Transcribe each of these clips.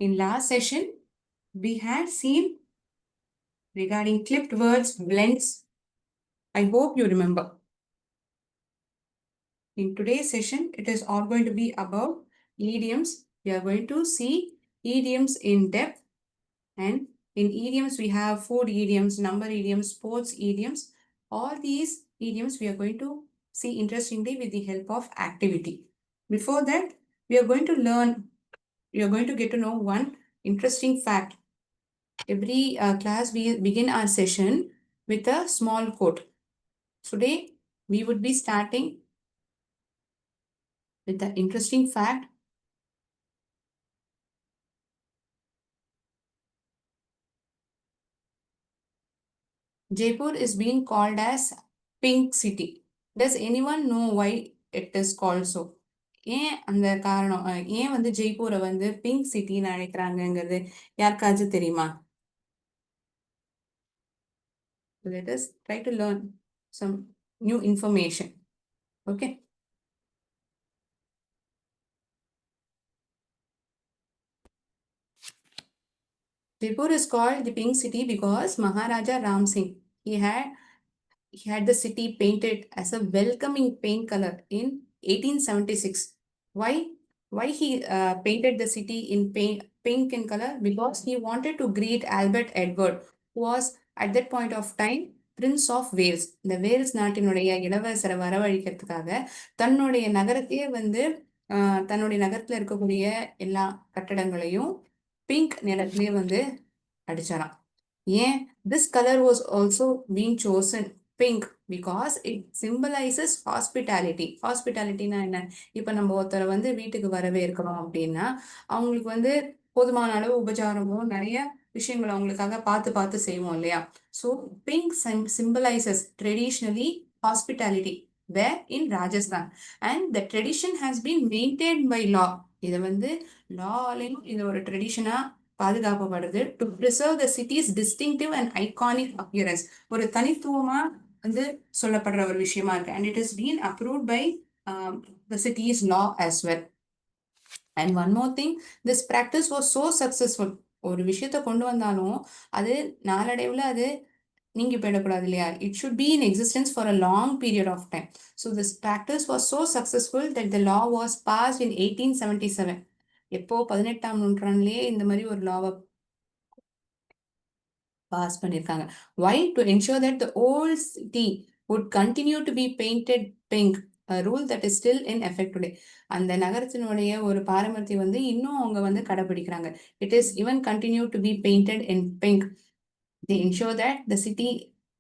In last session, we had seen regarding clipped words, blends. I hope you remember. In today's session, it is all going to be about idioms. We are going to see idioms in depth. And in idioms, we have food idioms, number idioms, sports idioms. All these idioms we are going to see interestingly with the help of activity. Before that, we are going to get to know one interesting fact. Every class, we begin our session with a small quote. Today, we would be starting with the interesting fact. Jaipur is being called as Pink City. Does anyone know why it is called so? ஏன் அந்த காரணம் ஏன் வந்து ஜெய்ப்பூரை வந்து pink சிட்டின்னு அழைக்கிறாங்கங்கிறது யாருக்காச்சும் தெரியுமா? Let us try to learn some new information. Okay. Jaipur is called the Pink City because Maharaja Ram Singh, he had the city painted as a welcoming paint color in 1876. Why? Why he painted the city in pink in color? Because he wanted to greet Albert Edward, who was at that point of time Prince of Wales. இந்த Wales நாட்டினுடைய இளவரசரை வரவழைக்கிறதுக்காக தன்னுடைய நகரத்தையே வந்து தன்னுடைய நகரத்துல இருக்கக்கூடிய எல்லா கட்டடங்களையும் pink நிறத்திலே வந்து அடிச்சாராம். ஏன்? This color was also being chosen pink because it symbolizes hospitality. Hospitalityனா என்ன? இப்ப நம்ம ஒருத்தரை வந்து வீட்டுக்கு வரவேற்கிறோம் அப்படின்னா அவங்களுக்கு வந்து போதுமான அளவு உபச்சாரமும் நிறைய விஷயங்கள் அவங்களுக்காக பார்த்து செய்வோம் இல்லையா? So pink symbolizes traditionally hospitality there in Rajasthan, and the tradition has been maintained by law. இதை வந்து லாலையும் இது ஒரு ட்ரெடிஷனா பாதுகாக்கப்படுது to preserve the city's distinctive and iconic appearance. ஒரு தனித்துவமா வந்து சொல்லப்படுற ஒரு விஷயமா இருக்கு. And it has been approved by the city's law as well. And one more thing, this practice was so successful. ஒரு விஷயத்த கொண்டு வந்தாலும் அது நாளடைவுல அது நீங்கி போயிடக்கூடாது இல்லையா? It should be in existence for a long period of time. So this practice was so successful that the law was passed in 1877. எப்போ 18ஆம் நூற்றாண்டிலேயே இந்த மாதிரி ஒரு லாவை பாஸ் பண்ணிருக்காங்க. Why? To ensure that the old city would continue to be painted pink, a rule that is still in effect today. அந்த நகரத்தினுடைய ஒரு பாரம்பரியத்தை வந்து இன்னும் அவங்க வந்து கடைபிடிக்கிறாங்க. It is even continue to be painted in pink. They ensure that the city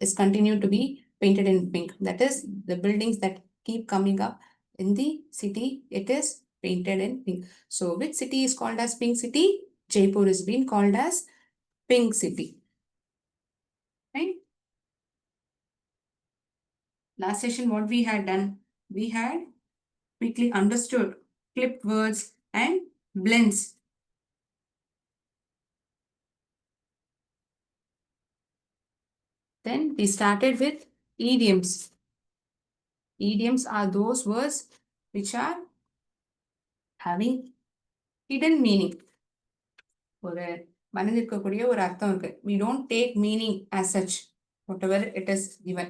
is continue to be painted in pink. That is, the buildings that keep coming up in the city, it is painted in pink. So which city is called as Pink City? Jaipur is being called as Pink City. Right? Last session, what we had done, we had quickly understood clipped words and blends. Then we started with idioms. Idioms are those words which are having hidden meaning. ஒரு மனதிற்கக்கூடிய ஒரு அர்த்தம் இருக்கு. We don't take meaning as such, whatever it is given.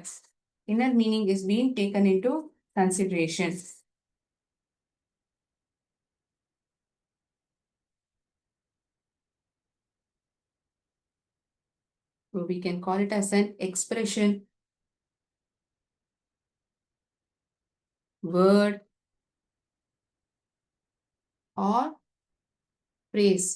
Inner meaning is being taken into consideration. So we can call it as an expression, word, or phrase.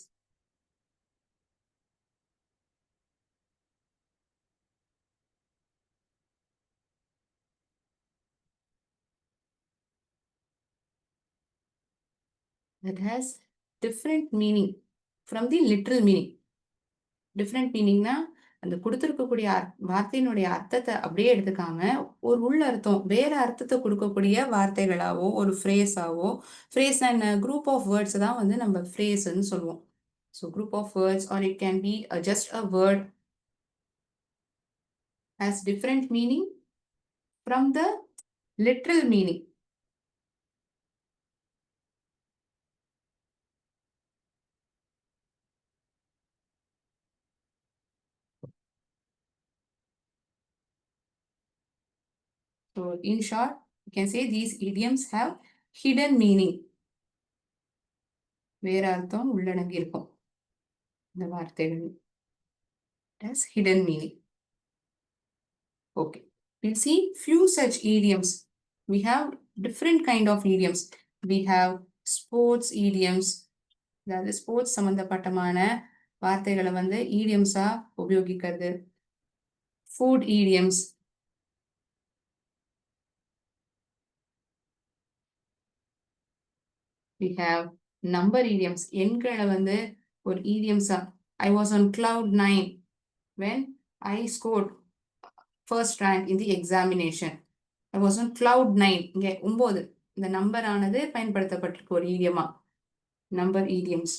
That has different meaning from the literal meaning. Different meaningனா அந்த கொடுத்திருக்கக்கூடிய வார்த்தையினுடைய அர்த்தத்தை அப்படியே எடுத்துக்காம ஒரு உள்ள அர்த்தம் வேற அர்த்தத்தை கொடுக்கக்கூடிய வார்த்தைகளாவோ ஒரு ஃப்ரேஸாவோ, ஃப்ரேஸ்னா என்ன? குரூப் ஆஃப் வேர்ட்ஸ் தான் வந்து நம்ம ஃப்ரேஸ்ன்னு சொல்லுவோம். So group of words are it can be just a word has different meaning from the literal meaning. So in short, you can say these idioms have hidden meaning. வேற அர்த்தம் உள்ளடங்கி இருக்கும் இந்த வார்த்தைகள். It has hidden meaning. Okay. We'll see few such idioms. We have different kind of idioms. We have sports idioms. அதாவது sports சம்பந்தப்பட்டமான வார்த்தைகளை வந்து idioms-ஆ உபயோகிக்கிறது. Food idioms. We have number idioms. எண்களை வந்து ஒரு idioms-ஆ I was on cloud 9 when I scored first rank in the examination. I was on cloud 9. இங்கே 9 இந்த number ஆனது பயன்படுத்தப்பட்டிருக்கு ஒரு idiom-ஆ. Number idioms.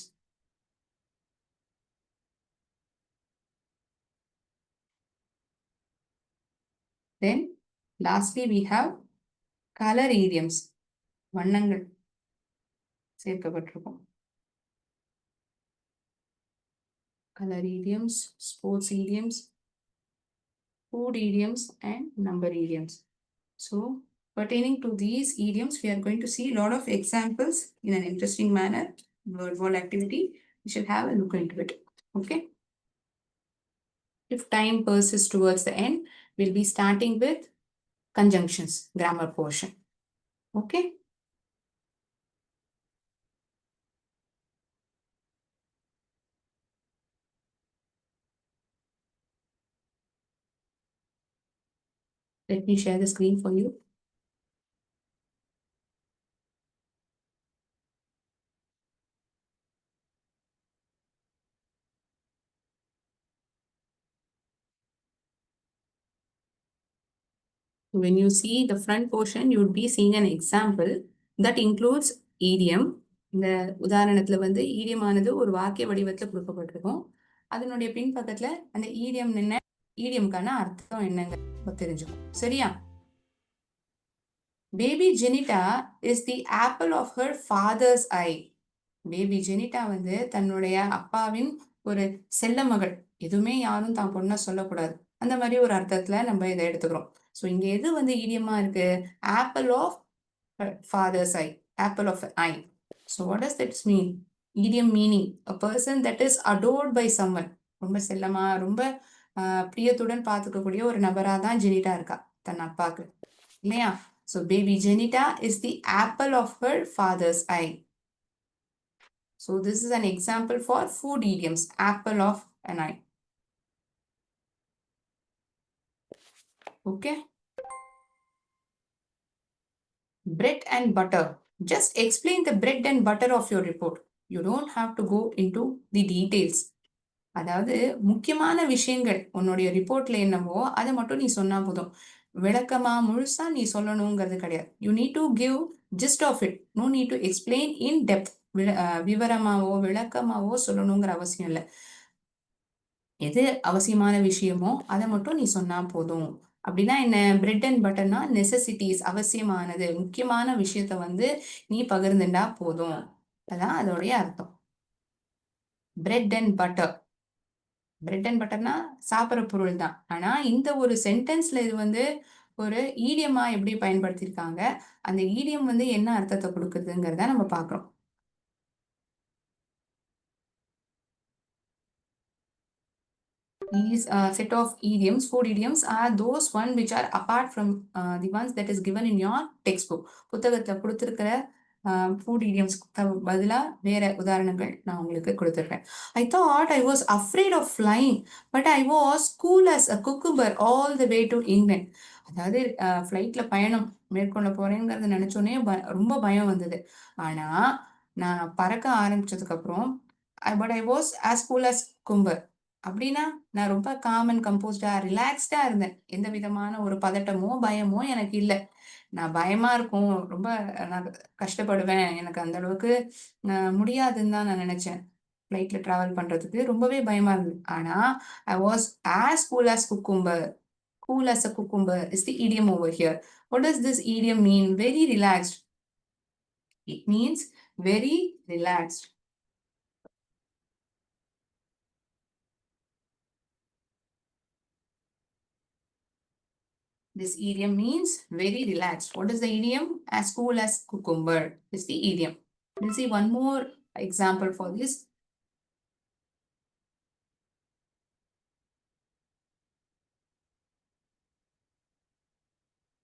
Then lastly we have color idioms. வண்ணங்கள் சேர்க்கப்பட்டிருக்கும். Color idioms, sports idioms, food idioms and number idioms. So pertaining to these idioms, we are going to see a lot of examples in an interesting manner. Word wall activity. We should have a look into it. Okay. If time persists towards the end, we'll be starting with conjunctions, grammar portion. Okay. Let me share the screen for you. When you see the front portion, you would be seeing an example that includes idiom. இந்த உதாரணத்துல வந்து idiom ஆனது ஒரு வாக்கிய வடிவத்துல கொடுக்கப்பட்டிருக்கும். அதனுடைய பின்பக்கத்துல அந்த idiom என்ன, idiomக்கான அர்த்தம் என்னங்க தெரிஞ்சுக்கும். சரியா? Baby Janita is the apple of her father's eye. Baby Jenita வந்து தன்னுடைய அப்பாவின் ஒரு செல்ல மகள். எதுவுமே யாரும் தான் பொண்ணை சொல்லக்கூடாது. அந்த மாதிரி ஒரு அர்த்தத்துல நம்ம இதை எடுத்துக்கிறோம். ஸோ இங்க எது வந்து இடியமா இருக்கு? Apple of father's eye, apple of eye. So what does that's mean? Idiom meaning a person that is adored by someone. ரொம்ப செல்லமா, ரொம்ப பிரியத்துடன் பார்த்துக்கக்கூடிய ஒரு நபரா தான் ஜெனிட்டா இருக்கா தன் அப்பாவுக்கு, இல்லையா? So baby Jenita is the apple of her father's eye. So this is an example for food idioms, apple of an eye. Okay. Bread and butter. Just explain the bread and butter of your report. You don't have to go into the details. அதாவது முக்கியமான விஷயங்கள் உன்னுடைய ரிப்போர்ட்ல என்னவோ அதை மட்டும் நீ சொன்னா போதும். விளக்கமா முழுசா நீ சொல்லணுங்கிறது கிடையாது. You need to give gist of it. No need to explain in depth. விவரமாவோ விளக்கமாவோ சொல்லணுங்கிற அவசியம் இல்லை. எது அவசியமான விஷயமோ அதை மட்டும் நீ சொன்னா போதும். அப்படின்னா என்ன? பிரெட் அண்ட் பட்டர்னா நெசசிட்டிஸ், அவசியமானது, முக்கியமான விஷயத்த வந்து நீ பகிர்ந்துண்டா போதும். அதான் அதோடைய அர்த்தம். Bread and butter. Bread and பட்டர்னா சாப்பிட்ற பொருள் தான். ஆனா இந்த ஒரு சென்டென்ஸ்ல இது வந்து ஒரு ஈடியமா எப்படி பயன்படுத்தியிருக்காங்க, அந்த ஈடியம் வந்து என்ன அர்த்தத்தை கொடுக்குதுங்கிறத நம்ம பார்க்கிறோம். These set of idioms, food idioms, are those one which are apart from the ones that is given in your textbook. புத்தகத்துல கொடுத்திருக்கிற food idioms பதிலா வேற உதாரணங்கள் நான் உங்களுக்கு கொடுத்திருக்கேன். I thought I was afraid of flying, but I was cool as a cucumber all the way to England. அதாவது ஃப்ளைட்ல பயணம் மேற்கொள்ள போறேங்கிறத நினைச்சோன்னே ரொம்ப பயம் வந்தது. ஆனா நான் பறக்க ஆரம்பிச்சதுக்கு அப்புறம் but I was as cool as cucumber. அப்படின்னா நான் ரொம்ப காம் அண்ட் கம்போஸ்டா ரிலாக்ஸ்டா இருந்தேன். எந்த விதமான ஒரு பதட்டமோ பயமோ எனக்கு இல்லை. நான் பயமா இருக்கும், ரொம்ப நான் கஷ்டப்படுவேன், எனக்கு அந்த அளவுக்கு முடியாதுன்னு தான் நான் நினைச்சேன். ஃப்ளைட்ல டிராவல் பண்றதுக்கு ரொம்பவே பயமா இருந்தது. ஆனா I was as cool as cucumber. Cool as a cucumber is the idiom over here. What does this idiom mean? Very relaxed. It means very relaxed. This idiom means very relaxed. What is the idiom? As cool as cucumber is the idiom. We'll see one more example for this.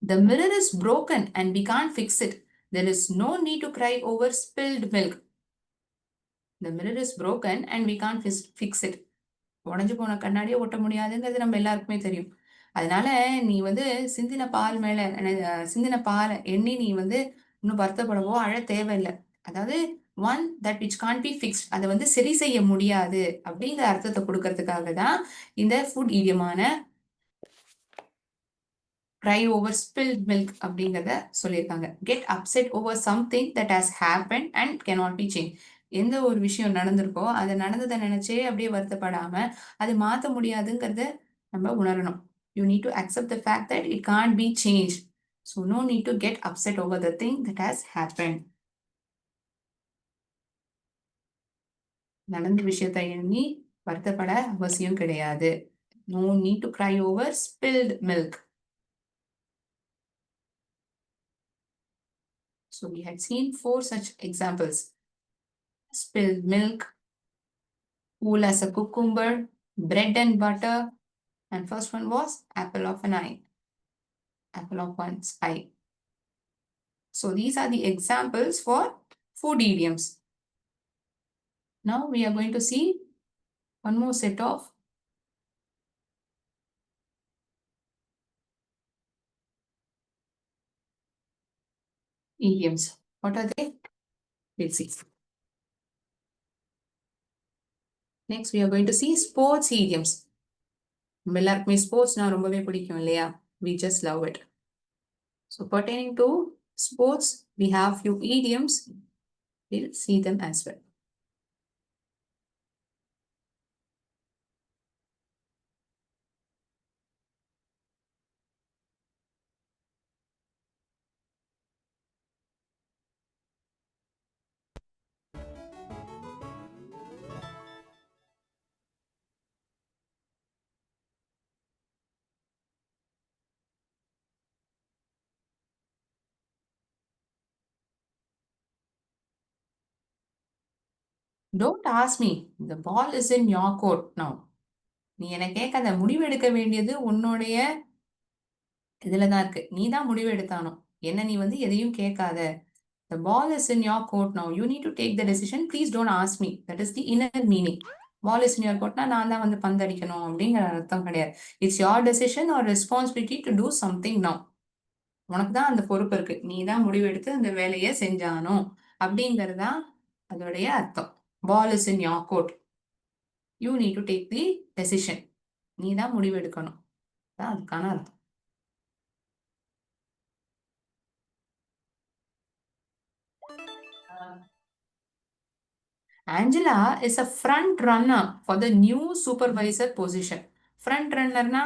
The mirror is broken and we can't fix it. There is no need to cry over spilled milk. The mirror is broken and we can't fix it. உடைஞ்சு போன கண்ணாடியை ஒட்ட முடியாதுங்கிறது நம்ம எல்லாருக்குமே தெரியும். அதனால நீ வந்து சிந்தின பால் மேல சிந்தின பாலை எண்ணி நீ வந்து இன்னும் வருத்தப்படவோ அழ தேவையில்லை. அதாவது one that which can be fixed, அதை வந்து சரி செய்ய முடியாது அப்படிங்கிற அர்த்தத்தை கொடுக்கறதுக்காக தான் இந்த food இடியமான cry over spilled milk அப்படிங்கிறத சொல்லியிருக்காங்க. Get upset over something that has happened and cannot be changed. எந்த ஒரு விஷயம் நடந்திருக்கோ அது நடந்ததை நினைச்சே அப்படியே வருத்தப்படாம அது மாத்த முடியாதுங்கிறத நம்ம உணரணும். You need to accept the fact that it can't be changed. So no need to get upset over the thing that has happened. நடந்த விஷயத்தை எண்ணி வருத்தப்பட அவசியம் கிடையாது. No need to cry over spilled milk. So we had seen 4 such examples. Spilled milk, cool as a cucumber, bread and butter, and first one was apple of an eye. Apple of one's eye. So these are the examples for food idioms. Now we are going to see one more set of idioms. What are they? Let's see. Next we are going to see sports idioms. எல்லாருக்குமே ஸ்போர்ட்ஸ்னா ரொம்பவே பிடிக்கும் இல்லையா? We just love it. So pertaining to sports, we have few idioms. We'll see them as well. Don't ask me. The ball is in your court now. நீ என்ன கேட்காத, முடிவு எடுக்க வேண்டியது உன்னுடைய இதுலதான் இருக்கு. நீ தான் முடிவு எடுத்தானோ. என்ன நீ வந்து எதையும் கேட்காத. The ball is in your court now. You need to take the decision. Please don't ask me. That is the inner meaning. Ball is in your court. நான் தான் வந்து பந்தடிக்கணும் அப்படிங்கிற அர்த்தம் கிடையாது. It's your decision or responsibility to do something now. உனக்கு தான் அந்த பொறுப்பு இருக்கு. நீ தான் முடிவெடுத்து அந்த வேலையை செஞ்சானோ அப்படிங்கறதா அதோடைய அர்த்தம். Ball is in your court. You need to take the decision. நீ தான் முடிவெடுக்கணும். அதான் அதுக்கான அர்த்தம். Angela is a front runner for the new supervisor position. Front runnerனா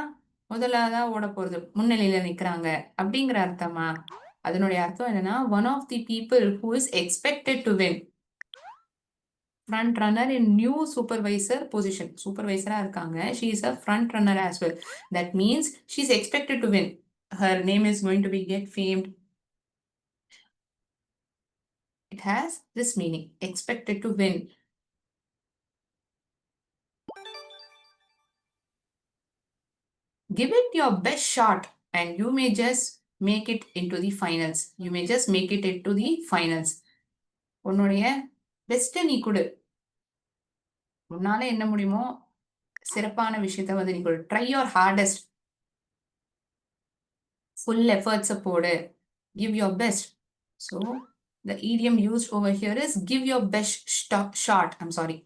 முதலாவதா ஓட போறது, முன்னிலையில நிக்கிறாங்க அப்படிங்கிற அர்த்தமா? அதனுடைய அர்த்தம் என்னன்னா one of the people who is expected to win. Front runner in new supervisor position. Supervisor இருக்காங்க. She is a front runner as well. That means she is expected to win. Her name is going to be get famed. It has this meaning, expected to win. Give it your best shot and you may just make it into the finals. You may just make it into the finals. உன்னுடைய best நீ கொடு. உன்னால என்ன முடியுமோ சிறப்பான விஷயத்தை வந்து நீ கொடு. Try your hardest. Full efforts போடு. Give your best. So the idiom used over here is give your best shot. I'm sorry.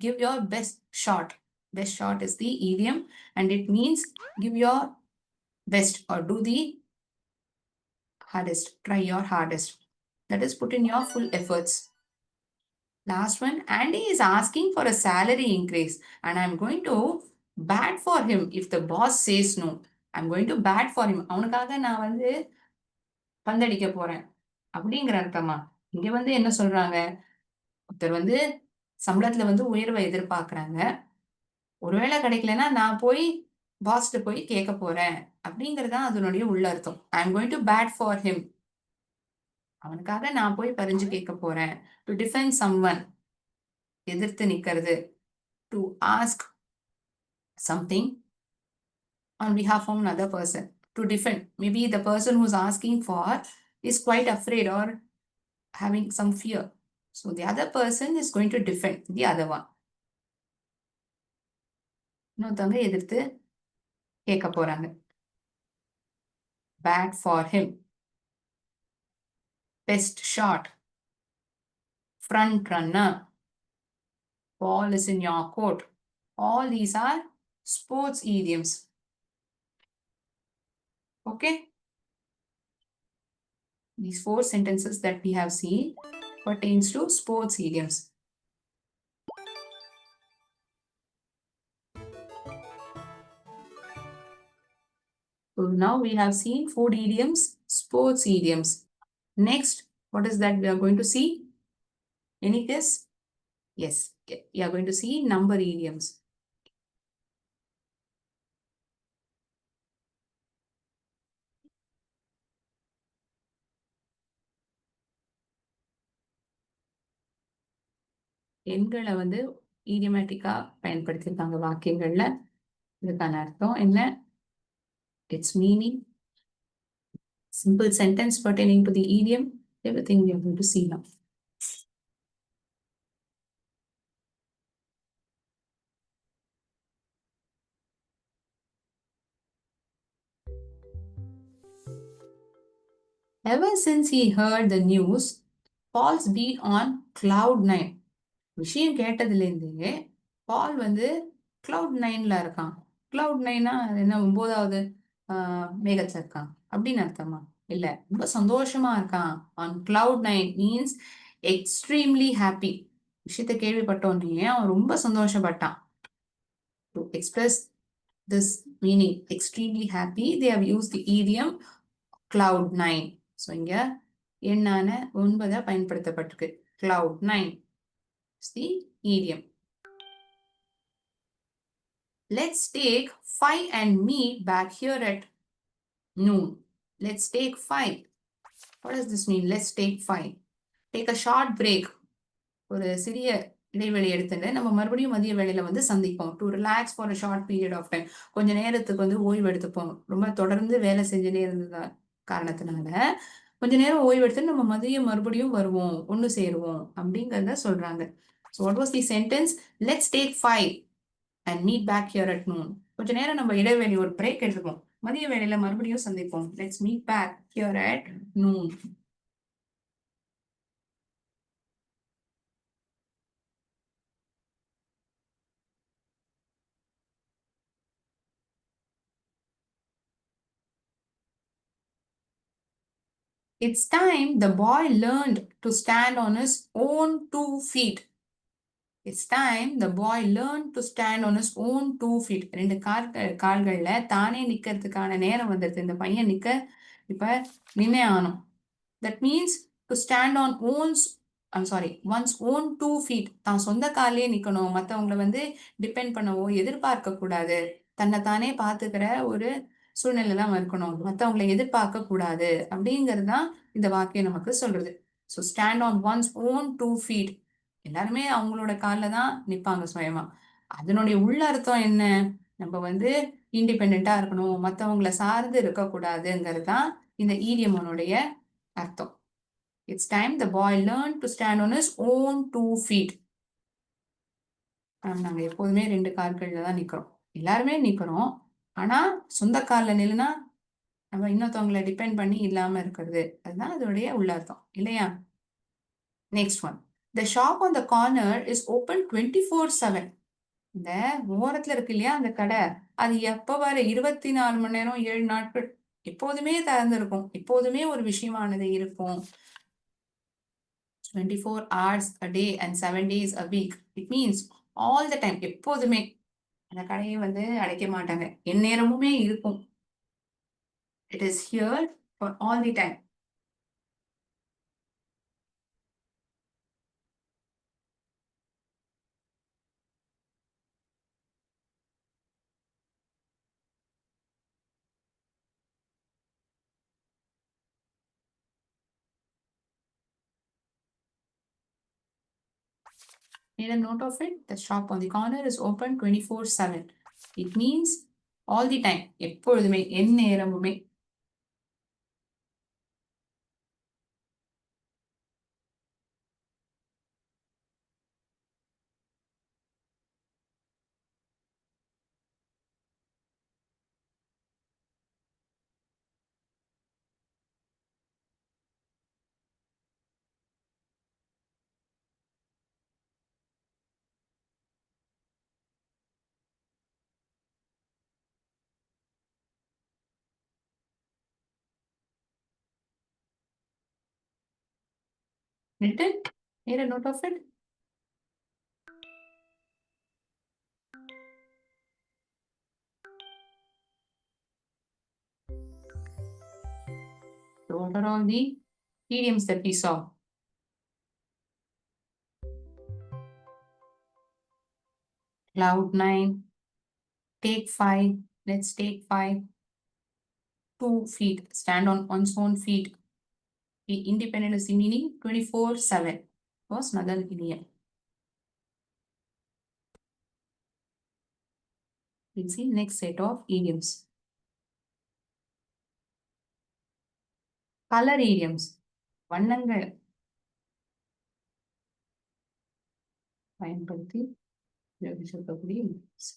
Give your best shot. Best shot is the idiom and it means give your best or do the hardest. Try your hardest. That is put in your full efforts. Last one, Andy is asking for a salary increase and I'm going to bat for him if the boss says no. I'm going to bat for him. அவனுக்காக நான் வந்து பந்தடிக்க போறேன் அப்படிங்கிற அர்த்தமா? இங்க வந்து என்ன சொல்றாங்க? ஒருத்தர் வந்து சம்பளத்துல வந்து உயர்வை எதிர்பார்க்கறாங்க. ஒருவேளை கிடைக்கலன்னா நான் போய் பாஸ்ட போய் கேட்க போறேன் அப்படிங்கறது தான் அதனுடைய உள்ள அர்த்தம். I am going to bat for him. அவனுக்காக நான் போய் பரிஞ்சு கேட்க போறேன். டு டிஃபெண்ட் சம்வன், எதிர்த்து நிக்கிறது. To ask something on behalf of another person. To defend, maybe the person who's asking for is quite afraid or having some fear. So the other person is going to defend the other one. இன்னொருத்தவங்க எதிர்த்து கேட்க போறாங்க. Bad for him. Best shot. Front runner. Ball is in your court. All these are sports idioms. Okay? These 4 sentences that we have seen pertains to sports idioms. So now we have seen food idioms, sports idioms. Next, what is that we are going to see? Any guess? Yes, we are going to see number idioms. எண்களை வந்து idiomatic-ஆ பயன்படுத்தியிருக்காங்க வாக்கியங்கள்ல. இதுக்கான அர்த்தம் என்ன? Its meaning, simple sentence pertaining to the idiom, everything we are going to see now. Ever since he heard the news, Paul's beat on cloud 9. விஷயம் கேட்டதுலேருந்தே பால் வந்து cloud 9ல இருக்கான். Cloud 9னா என்ன 9வது மேகத்துல இருக்கான் அப்படின்னு அர்த்தமா? இல்ல, ரொம்ப சந்தோஷமா இருக்கான். On cloud 9 means extremely happy. விஷயத்தை கேள்விப்பட்டோன்னே அவன் ரொம்ப சந்தோஷப்பட்டான். To express this meaning extremely happy, they have used the idiom cloud 9. So இங்க எண்ணான 9 பயன்படுத்தப்பட்டிருக்கு. Cloud 9 is the idiom. Let's take 5 and meet back here at noon. Let's take 5. What does this mean? Let's take 5. Take a short break. ஒரு சிறிய இடைவெளி எடுத்துட்டு நம்ம மறுபடியும் மதிய வேளையில வந்து சந்திப்போம். To relax for a short period of time. கொஞ்ச நேரத்துக்கு வந்து ஓய்வு எடுத்துப்போம். ரொம்ப தொடர்ந்து வேலை செஞ்சுட்டே இருந்த காரணத்தினால கொஞ்ச நேரம் ஓய்வு எடுத்து நம்ம மதியம் மறுபடியும் வருவோம், ஒன்று சேருவோம் அப்படிங்கிறத சொல்றாங்க. So what was the sentence? Let's take 5 and meet back here at noon. கொஞ்ச நேரம் நம்ம இடைவெளி ஒரு பிரேக் எடுத்துப்போம், மதிய வேளையில மறுபடியும் சந்திப்போம். Let's meet back here at noon. It's time the boy learned to stand on his own 2 feet. It's time the boy learned to stand on his own 2 feet. 2 கால்கள்ல தானே நிக்கிறதுக்கான நேரம் வந்துருது. இந்த பையன் நிக்க இப்ப நின்னே ஆகணும். That means to stand on one's own 2 feet. தான் சொந்த காலே நிக்கணும். மத்தவங்களை வந்து டிபெண்ட் பண்ணவோ எதிர்பார்க்க கூடாது. தன்னை தானே பார்த்துக்கிற ஒரு சூழ்நிலை தான் இருக்கணும். மத்தவங்களை எதிர்பார்க்க கூடாது அப்படிங்கிறது தான் இந்த வாக்கியம் நமக்கு சொல்றது. So stand on once own 2 feet. எல்லாருமே அவங்களோட காலில் தான் நிற்பாங்க சுயமா. அதனுடைய உள்ள அர்த்தம் என்ன? நம்ம வந்து இண்டிபெண்டா இருக்கணும், மற்றவங்களை சார்ந்து இருக்கக்கூடாதுங்கிறது தான் இந்த ஈடியமனுடைய அர்த்தம். It's time the boy learned to stand on his own 2 feet. நாங்க எப்போதுமே 2 கால்கள்ல தான் நிக்கிறோம். எல்லாருமே நிக்கிறோம். ஆனா சொந்த கால்ல நில்லுனா நம்ம இன்னொருத்தவங்களை டிபெண்ட் பண்ணி இல்லாம இருக்கிறது. அதுதான் அதோடைய உள்ளர்த்தம் இல்லையா? Next one. The shop on the corner is open 24/7. இந்த ஓரத்துல இருக்கு இல்லையா அந்த கடை, அது எப்ப வர 24 மணி நேரம் 7 நாட்கள் எப்போதுமே திறந்திருக்கும். எப்போதுமே ஒரு விஷயமானது இருக்கும். 24 hours a day and 7 days a week. It means all the time. எப்போதுமே அந்த கடையை வந்து அடைக்க மாட்டாங்க, எந்நேரமுமே இருக்கும். It is here for all the time. Made a note of it. The shop on the corner is open 24/7. It means all the time. எப்பொழுதுமே எந்நேரமுமே. Written. Made a note of it. So what are all the idioms that we saw? Cloud9, take 5, let's take 5, 2 feet, stand on one's own feet. Be independent is the meaning 24/7 was another idiom. We'll see next set of idioms. Color idioms. வண்ணங்கள் பயன்படுத்தி சொல்லக்கூடிய idioms.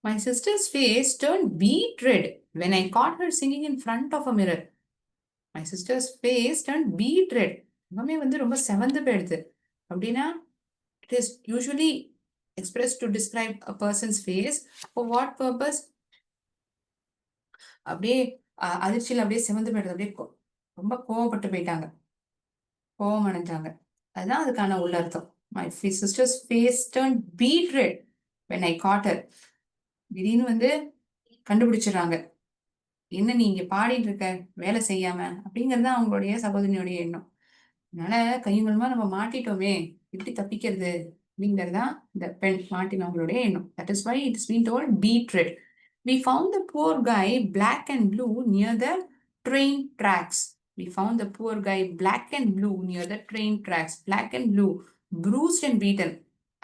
My sister's face turned beet red when I caught her singing in front of a mirror. My sister's face turned beet red. எல்லாமே வந்து ரொம்ப செவந்து போயிடுது. அப்படின்னா it is usually expressed to describe a person's face. For what purpose? அப்படியே அதிர்ச்சியில் அப்படியே செவந்து போயிடுது. அப்படியே ரொம்ப கோவப்பட்டு போயிட்டாங்க. கோவம் அடைஞ்சாங்க. அதுதான் அதுக்கான உள்ள அர்த்தம். My sister's face turned beet red when I caught her. திடீர்னு வந்து கண்டுபிடிச்சிடுறாங்க. என்ன நீ இங்க பாடிட்டு இருக்க வேலை செய்யாம அப்படிங்கறது அவங்களுடைய சகோதரியுடைய எண்ணம். அதனால கையுங்களுமா நம்ம மாட்டிட்டோமே எப்படி தப்பிக்கிறது அப்படிங்கறதுதான் இந்த பெண் மாட்டினவங்களுடைய எண்ணம். That is why it is being told beet red. We found the poor guy black and blue near the train tracks. We found the poor guy black and blue near the train tracks. Black and blue, bruised and beaten.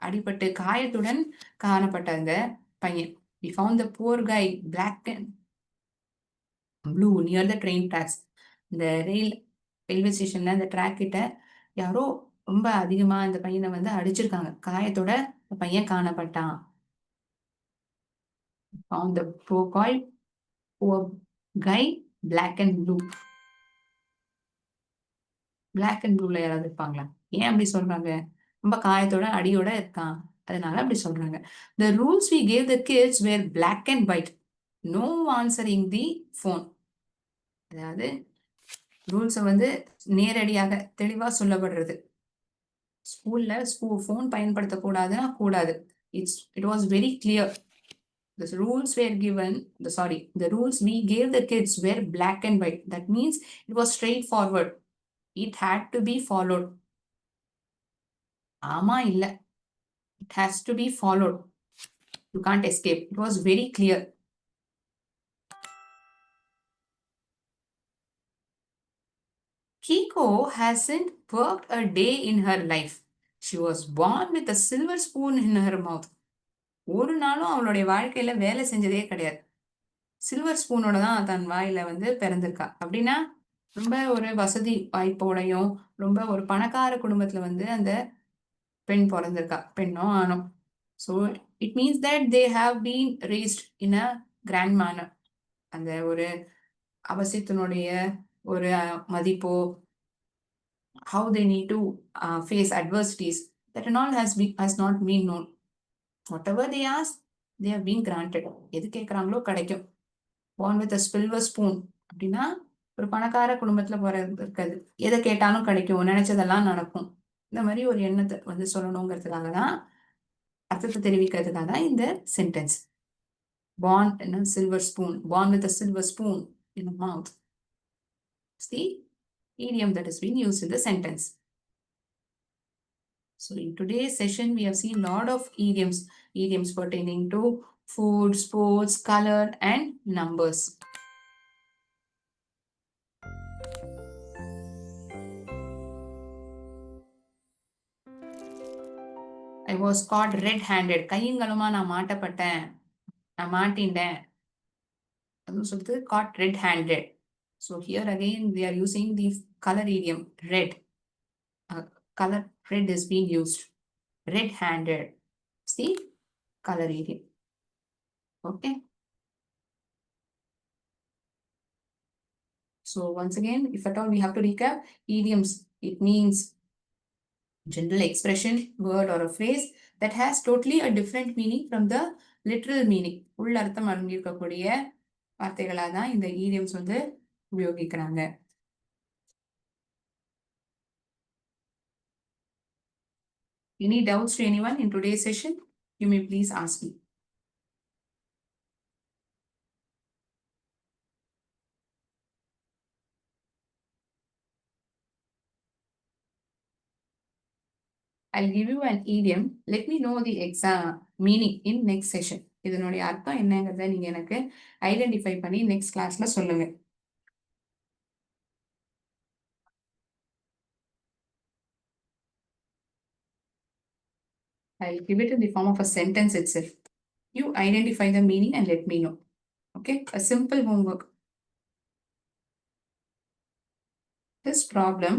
அடிபட்டு காயத்துடன் காணப்பட்ட அந்த பையன். We found the poor guy black and blue near the train tracks. இந்த railway ஸ்டேஷன்ல அந்த track கிட்ட யாரோ ரொம்ப அதிகமா இந்த பையனை வந்து அடிச்சிருக்காங்க. காயத்தோட பையன் காணப்பட்டான். Found the poor guy black and blue. Black and blueல யாராவது இருப்பாங்களா? ஏன் அப்படி சொல்றாங்க? ரொம்ப காயத்தோட அடியோட இருக்கான், அதனால அப்படி சொல்றாங்க. The rules we gave the kids were black and white. No answering the phone. அதாவது ரூல்ஸை வந்து நேரடியாக தெளிவா சொல்லப்படுறது. ஸ்கூல்ல ஃபோன் பயன்படுத்தக்கூடாதுன்னா கூடாது. It was very clear. The rules were given, the rules we gave the kids were black and white. That means it was straightforward. It had to be followed. ஆமா இல்ல. It has to be followed. You can't escape. It was very clear. Kiko hasn't worked a day in her life. She was born with a silver spoon in her mouth. ஒரு நாளும் அவளுடைய வாழ்க்கையில வேலை செஞ்சதே கிடையாது. Silver ஸ்பூனோட தான் தன் வாயில வந்து பிறந்திருக்கா. அப்படின்னா ரொம்ப ஒரு வசதி வாய்ப்போடையும் ரொம்ப ஒரு பணக்கார குடும்பத்துல வந்து அந்த பெண் பிறந்திருக்கா. பெண்ணோ ஆணோ. So it means that they have been raised in a grand manner. அந்த ஒரு அவசியத்தினுடைய ஒரு மதிப்போ, how they need to face adversities, that and all has not been known. Whatever they ask, they have been granted. எது கேட்குறாங்களோ கிடைக்கும். born with a silver spoon அப்படின்னா ஒரு பணக்கார குடும்பத்துல இருக்காது. எதை கேட்டாலும் கிடைக்கும், நினைச்சதெல்லாம் நடக்கும். இந்த மாதிரி ஒரு எண்ணத்தை வந்து சொல்லணுங்கிறதுக்காக தான், அர்த்தத்தை தெரிவிக்கிறதுக்காக தான் இந்த sentence. Born in a silver spoon. Born with a silver spoon in the mouth. It's the idiom that has been used in the sentence. So in today's session, we have seen a lot of idioms. Idioms pertaining to food, sports, color, and numbers. I was caught red-handed. கையுங்களுமா நான் மாட்டப்பட்டேன். நான் மாட்டிண்டேன். அதுவும் சொல்றது caught red-handed. So here again we are using the color idiom red. Color red is being used. Red-handed. See color idiom. Okay. So once again, if at all we have to recap, idioms, it means general expression, word or a phrase that has totally a different meaning from the literal meaning. உள்ள அர்த்தம் அடங்கியிருக்கக்கூடிய வார்த்தைகளா தான் இந்த idioms வந்து உபயோகிக்கிறாங்க. Any doubts to anyone in today's session? You may please ask me. I'll give you an idiom. Let me know the exact meaning in next session. இதனுடைய அர்த்தம் என்னங்கிறத நீங்க எனக்கு ஐடென்டிஃபை பண்ணி நெக்ஸ்ட் கிளாஸ்ல சொல்லுங்க. I'll give it in the form of a sentence itself. You identify the meaning and let me know. Okay, a simple homework. This problem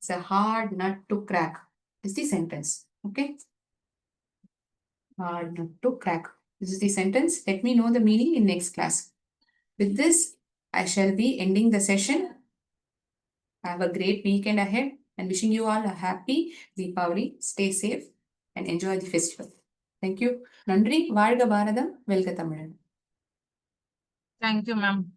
is a hard nut to crack. Is the sentence. Okay, hard nut to crack. This is the sentence. Let me know the meaning in next class. With this, I shall be ending the session. Have a great weekend ahead and wishing you all a happy Deepavali. Stay safe and enjoy the festival. Thank you. நன்றி. வாழ்க பாரதம். வெல்க தமிழன். Thank you, ma'am.